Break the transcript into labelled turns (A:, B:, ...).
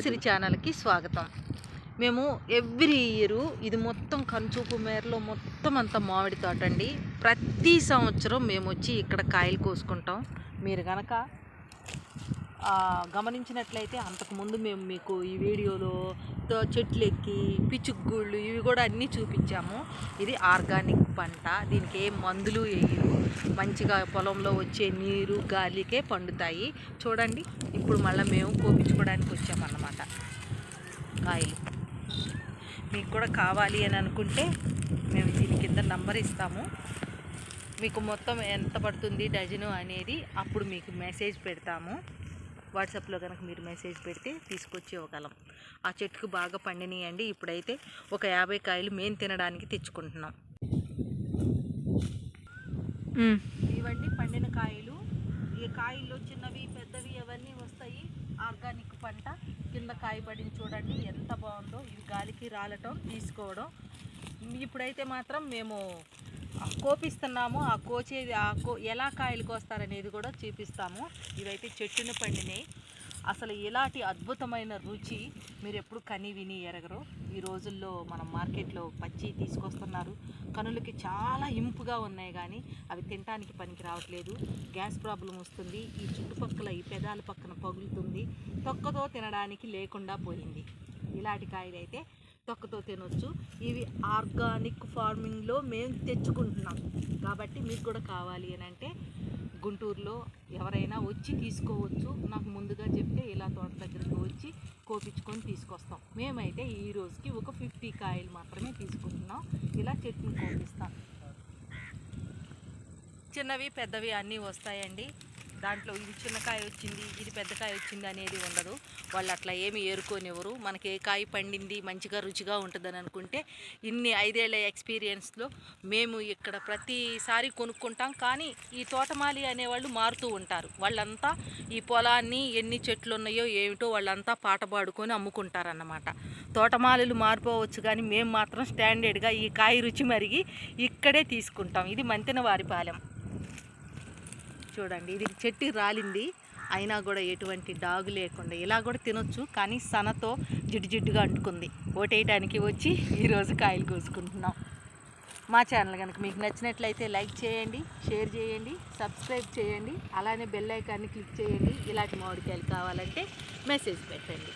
A: శ్రీరామ్ ఛానల్కి స్వాగతం. మేము ఎవ్రీ ఇయర్ ఇది మొత్తం కంచూపు మేరలో మొత్తం అంతా మామిడి తోట అండి. ప్రతి సంవత్సరం మేము వచ్చి ఇక్కడ కాయలు కోసుకుంటాం. మీరు కనుక గమనించినట్లయితే అంతకుముందు మేము మీకు ఈ వీడియోలో చెట్లు ఎక్కి పిచ్చుగుళ్ళు ఇవి కూడా అన్నీ చూపించాము. ఇది ఆర్గానిక్ పంట, దీనికి ఏ మందులు వేయరు, మంచిగా పొలంలో వచ్చే నీరు గాలికే పండుతాయి. చూడండి, ఇప్పుడు మళ్ళీ మేము కోపించుకోవడానికి వచ్చామన్నమాట. కాయలు మీకు కూడా కావాలి అని అనుకుంటే మేము దీని కింద నంబర్ ఇస్తాము. మీకు మొత్తం ఎంత పడుతుంది డజను అనేది అప్పుడు మీకు మెసేజ్ పెడతాము. వాట్సాప్లో కనుక మీరు మెసేజ్ పెడితే తీసుకొచ్చి ఇవ్వగలం. ఆ చెట్టుకు బాగా పండినాయండి. ఇప్పుడైతే ఒక 50 కాయలు మేము తినడానికి తెచ్చుకుంటున్నాం. ఇవండి పండిన కాయలు. ఈ కాయలు చిన్నవి పెద్దవి అవన్నీ వస్తాయి. ఆర్గానిక్ పంట. కింద కాయ పడింది చూడండి ఎంత బాగుందో. ఇది గాలికి రాలటం తీసుకోవడం. ఇప్పుడైతే మాత్రం మేము కోపిస్తున్నాము. ఆ కోచేది ఎలా కాయలు కోస్తారనేది కూడా చూపిస్తాము. ఇవైతే చెట్టున పండినాయి. అసలు ఇలాంటి అద్భుతమైన రుచి మీరు ఎప్పుడు కని విని ఎరగరు. ఈ రోజుల్లో మనం మార్కెట్లో పచ్చి తీసుకొస్తున్నారు. కనులకి చాలా ఇంపుగా ఉన్నాయి, కానీ అవి తినడానికి పనికి రావట్లేదు. గ్యాస్ ప్రాబ్లం వస్తుంది. ఈ చుట్టుపక్కల ఈ పెదాల పక్కన పగులుతుంది. తొక్కతో తినడానికి లేకుండా పోయింది. ఇలాంటి కాయలు అయితే తొక్కతో తినొచ్చు. ఇవి ఆర్గానిక్ ఫార్మింగ్లో మేము తెచ్చుకుంటున్నాం కాబట్టి మీకు కూడా కావాలి అని అంటే గుంటూరులో ఎవరైనా వచ్చి తీసుకోవచ్చు. నాకు ముందుగా చెప్తే ఇలా తోట దగ్గరికి వచ్చి కోపించుకొని తీసుకొస్తాం. మేమైతే ఈ రోజుకి ఒక 50 కాయలు మాత్రమే తీసుకుంటున్నాం. ఇలా చెట్టుని కోపిస్తాం. చిన్నవి పెద్దవి అన్నీ వస్తాయండి. దాంట్లో ఇది చిన్న కాయ వచ్చింది, ఇది పెద్ద కాయ వచ్చింది అనేది ఉండదు. వాళ్ళు అట్లా ఏమి ఏరుకోనివ్వరు. మనకి ఏ కాయ పండింది మంచిగా రుచిగా ఉంటుందని అనుకుంటే ఇన్ని 5 ఏళ్ల ఎక్స్పీరియన్స్లో మేము ఇక్కడ ప్రతిసారి కొనుక్కుంటాం. కానీ ఈ తోటమాలి అనేవాళ్ళు మారుతూ ఉంటారు. వాళ్ళంతా ఈ పొలాన్ని ఎన్ని చెట్లు ఉన్నాయో ఏమిటో వాళ్ళంతా పాట పాడుకొని అమ్ముకుంటారన్నమాట. తోటమాలులు మారిపోవచ్చు, కానీ మేము మాత్రం స్టాండర్డ్గా ఈ కాయ రుచి మరిగి ఇక్కడే తీసుకుంటాం. ఇది మంతెనవారిపాలెం. చూడండి, ఇది చెట్టు రాలింది అయినా కూడా ఎటువంటి డాగు లేకుండా ఇలా కూడా తినొచ్చు. కానీ సనతో జిడ్డుగా అంటుకుంది. ఓటేయడానికి వచ్చి ఈరోజు కాయలు కోసుకుంటున్నాం. మా ఛానల్ కనుక మీకు నచ్చినట్లయితే లైక్ చేయండి, షేర్ చేయండి, సబ్స్క్రైబ్ చేయండి. అలానే బెల్ ఐకాన్ని క్లిక్ చేయండి. ఇలాంటి మామిడికాయలు కావాలంటే మెసేజ్ పెట్టండి.